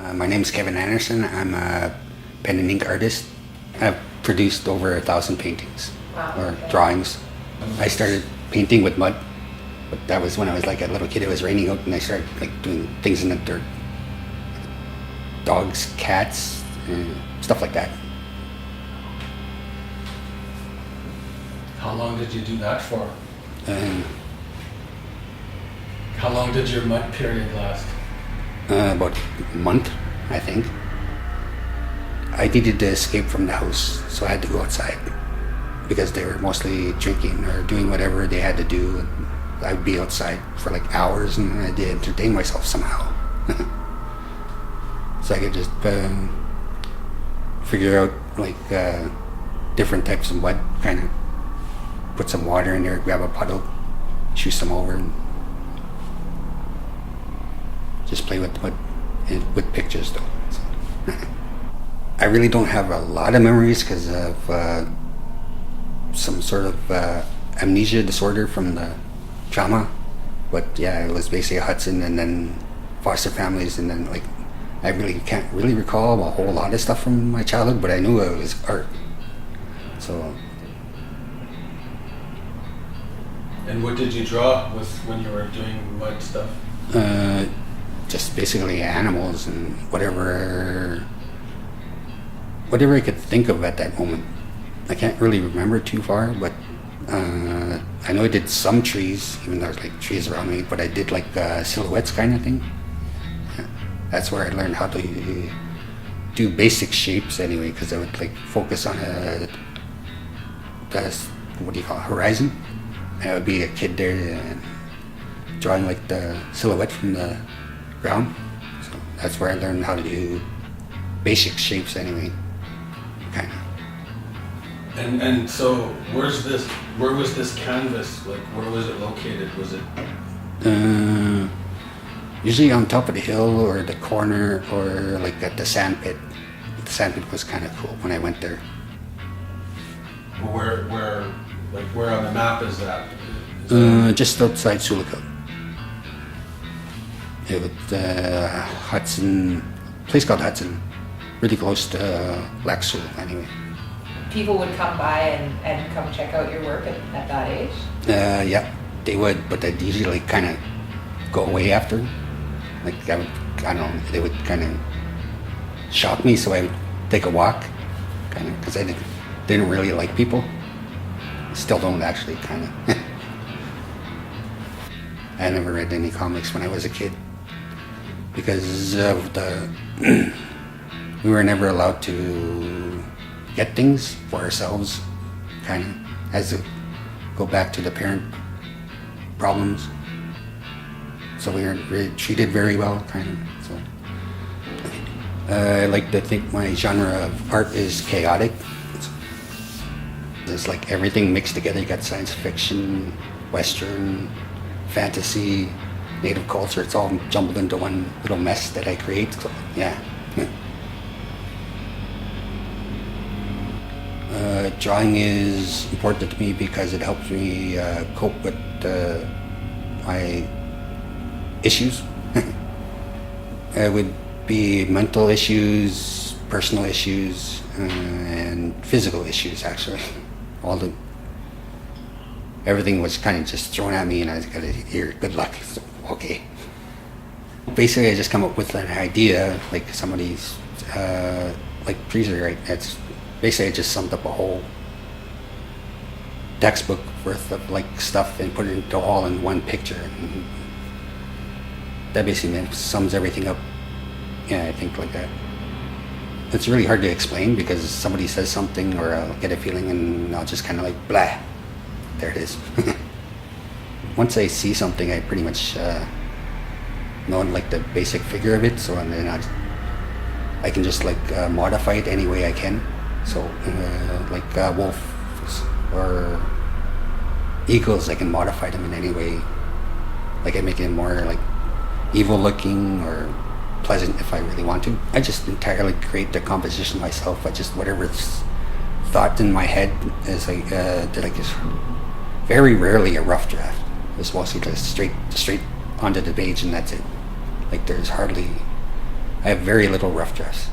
My name is Kevin Anderson. I'm a pen and ink artist. I've produced over 1,000 paintings or drawings. I started painting with mud, but that was when I was like a little kid. It was raining out, and I started like doing things in the dirt, dogs, cats, and stuff like that. How long did you do that for? Uh, How long did your mud period last? about a month, I think. I needed to escape from the house, so I had to go outside because they were mostly drinking or doing whatever they had to do. And I'd be outside for like hours, and I did entertain myself somehow. So I could just figure out like different types of mud, kind of put some water in there, grab a puddle, shoot some over, and just play with mud with pictures though. So. I really don't have a lot of memories because of some sort of amnesia disorder from the trauma. But yeah, it was basically Hudson and then foster families, and then like I really can't really recall a whole lot of stuff from my childhood, but I knew it was art. So. And what did you draw with when you were doing mud stuff? Just basically animals and whatever I could think of at that moment. I can't really remember too far, but I know I did some trees, even though there's like trees around me, but I did like silhouettes kind of thing. Yeah. That's where I learned how to do basic shapes anyway, because I would like focus on horizon. And I would be a kid there and drawing like the silhouette from the ground. So that's where I learned how to do basic shapes anyway, kind of. And so where was this canvas? Like where was it located? Was it usually on top of the hill or the corner or like at the sand pit. The sand pit was kind of cool when I went there. Where on the map is that? Just outside Sulicut. It was Hudson, place called Hudson, really close to Lac Seul anyway. People would come by and come check out your work at that age? Yeah, they would, but they'd usually kind of go away after. Like I don't know, they would kind of shock me, so I would take a walk, kind of, because I didn't really like people. Still don't actually, kind of. I never read any comics when I was a kid because of we were never allowed to get things for ourselves, kind of, as to go back to the parent problems. So we weren't really treated very well, kind of. So I like to think my genre of art is chaotic. It's like everything mixed together. You got science fiction, Western, fantasy, native culture. It's all jumbled into one little mess that I create. So, yeah. Drawing is important to me because it helps me cope with my issues. It would be mental issues, personal issues, and physical issues, actually. Everything was kind of just thrown at me, and I got to hear good luck. So, okay. Basically, I just come up with an idea, like somebody's, like Freezer, right? That's basically I just summed up a whole textbook worth of like stuff and put it into all in one picture. And that basically sums everything up. Yeah, I think like that. It's really hard to explain because somebody says something or I'll get a feeling and I'll just kind of like blah, there it is. Once I see something, I pretty much know like the basic figure of it, so and then I can just like modify it any way I can. So like wolves or eagles, I can modify them in any way. Like I make it more like evil looking or pleasant if I really want to. I just entirely create the composition myself. I just whatever's thought in my head is like just very rarely a rough draft. It's mostly just straight onto the page and that's it. Like there's hardly I have very little rough drafts.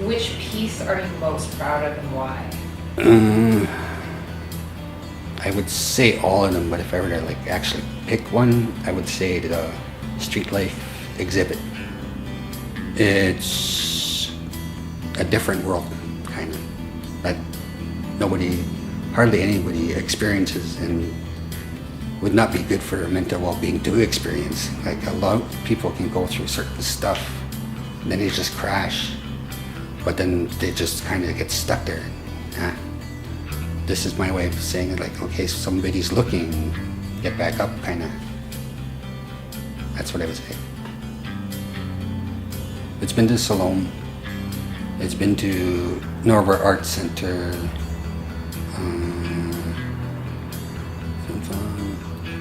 Which piece are you most proud of and why? I would say all of them, but if I were to like actually pick one, I would say the Street Life exhibit. It's a different world, kind of, that hardly anybody experiences, and would not be good for their mental well-being to experience. Like a lot of people can go through certain stuff, and then they just crash, but then they just kind of get stuck there. This is my way of saying it, like, okay, somebody's looking, get back up, kind of. That's what I would say. It's been to Salome. It's been to Norva Arts Center.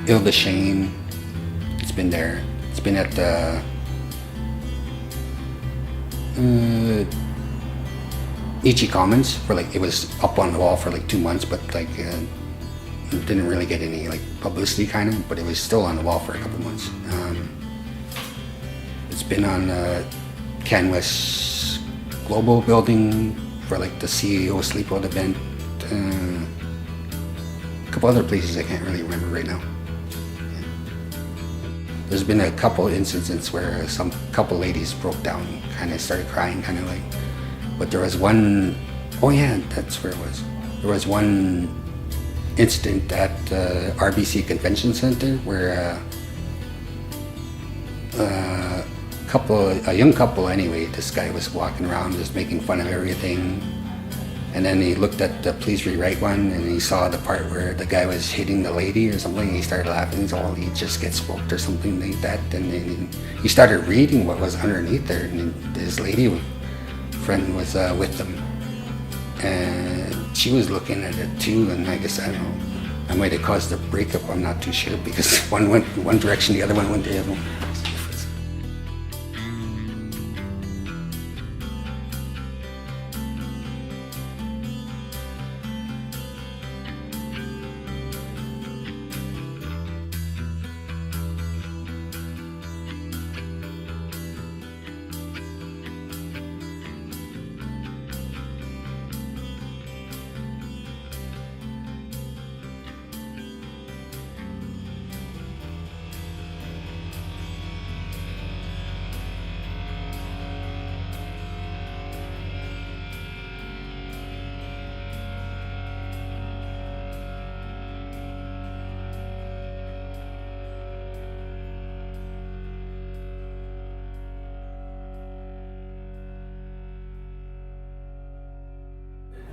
Ile de Shane. It's been there. It's been at the Nietzsche Commons for like, it was up on the wall for like 2 months, but like it didn't really get any like publicity, kind of, but it was still on the wall for a couple months. It's been on CanWest Global building for like the CEO Sleepout event. A couple other places I can't really remember right now. Yeah. There's been a couple instances where some couple ladies broke down, kind of started crying, kind of like. But there was one, oh yeah, that's where it was. There was one incident at RBC Convention Center where a young couple anyway, this guy was walking around just making fun of everything. And then he looked at the Please Rewrite one, and he saw the part where the guy was hitting the lady or something, and he started laughing. He's all, he just gets smoked or something like that. And then he started reading what was underneath there, and this lady friend was with them, and she was looking at it too, and I guess, I don't know, I might have caused a breakup, I'm not too sure, because one went one direction, the other one went the other one.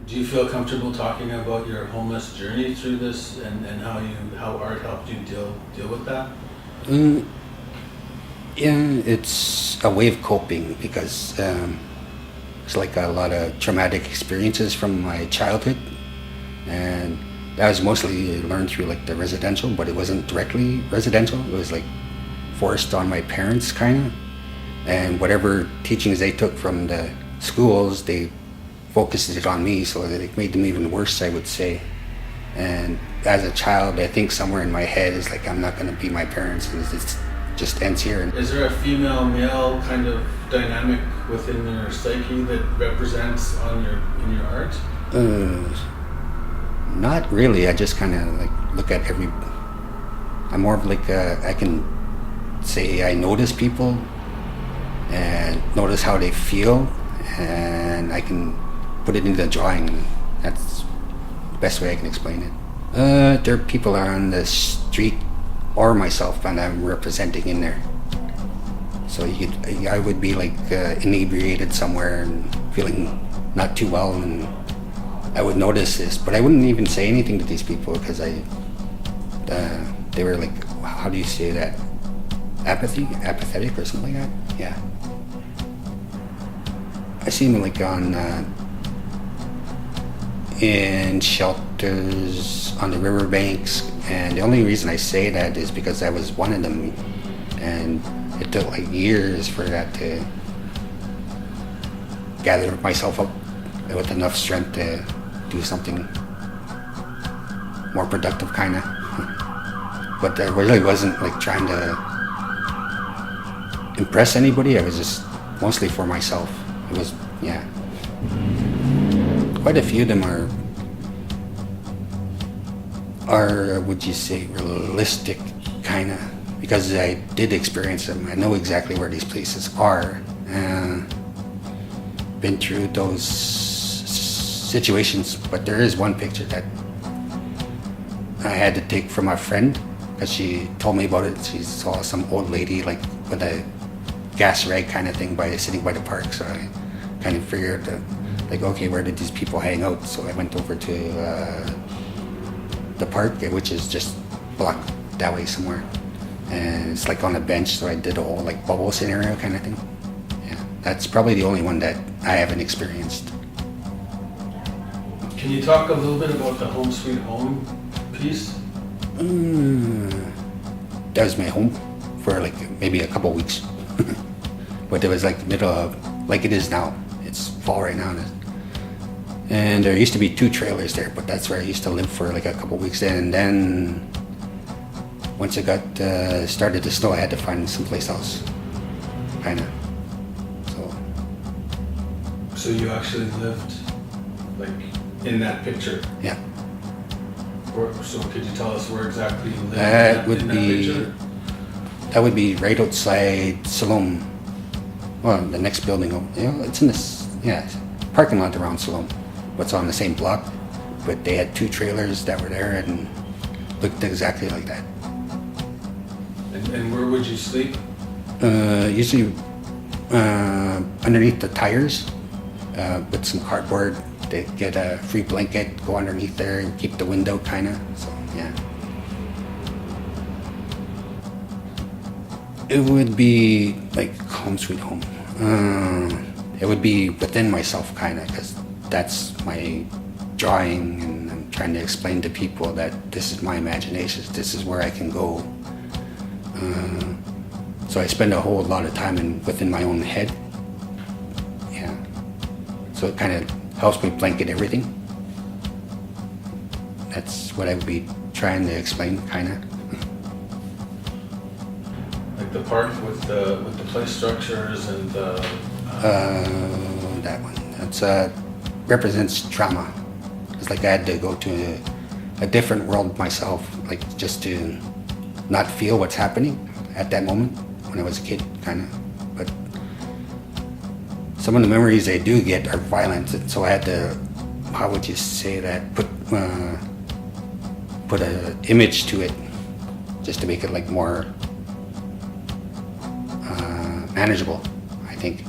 Do you feel comfortable talking about your homeless journey through this, and how art helped you deal with that? Yeah, it's a way of coping, because it's like a lot of traumatic experiences from my childhood, and that was mostly learned through like the residential, but it wasn't directly residential. It was like forced on my parents, kind of, and whatever teachings they took from the schools, they focused it on me, so that it made them even worse, I would say. And as a child, I think somewhere in my head is like, I'm not going to be my parents, and it just ends here. Is there a female-male kind of dynamic within your psyche that represents in your art? Not really. I just kind of like look at I'm more of like I can say I notice people, and notice how they feel, and I can put it into the drawing. That's the best way I can explain it. There are people on the street or myself, and I'm representing in there. So I would be like inebriated somewhere and feeling not too well, and I would notice this, but I wouldn't even say anything to these people because they were like, how do you say that? Apathetic or something like that? Yeah. I see them like on in shelters on the riverbanks, and the only reason I say that is because I was one of them, and it took like years for that to gather myself up with enough strength to do something more productive, kind of. But I really wasn't like trying to impress anybody. I was just mostly for myself. It was, yeah. Quite a few of them are would you say, realistic, kind of, because I did experience them. I know exactly where these places are. Been through those situations, but there is one picture that I had to take from a friend because she told me about it. She saw some old lady like with a gas rag kind of thing sitting by the park. So I kind of figured like, okay, where did these people hang out? So I went over to the park, which is just blocked that way somewhere, and it's like on a bench. So I did a whole like bubble scenario kind of thing. Yeah, that's probably the only one that I haven't experienced. Can you talk a little bit about the Home Sweet Home piece? That was my home for like maybe a couple weeks. But it was like middle of, like it is now. It's fall right now. And there used to be 2 trailers there, but that's where I used to live for like a couple weeks. And then once it got started to snow, I had to find someplace else, kind of. So you actually lived like in that picture? Yeah. So could you tell us where exactly you lived That in would that be picture? that would be right outside Siloam. Well, the next building. It's in this parking lot around Siloam. What's on the same block, but they had 2 trailers that were there and looked exactly like that. And where would you sleep? Usually underneath the tires with some cardboard. They get a free blanket, go underneath there and keep the window kind of. So yeah. It would be like Home Sweet Home. It would be within myself kind of, because that's my drawing, and I'm trying to explain to people that this is my imagination, this is where I can go. So I spend a whole lot of time within my own head. Yeah. So it kind of helps me blanket everything. That's what I would be trying to explain, kind of. Like the park with the play structures and the That one. That's represents trauma. It's like I had to go to a different world myself, like just to not feel what's happening at that moment when I was a kid, kind of. But some of the memories I do get are violent, so I had to, how would you say that, put an image to it just to make it like more manageable, I think.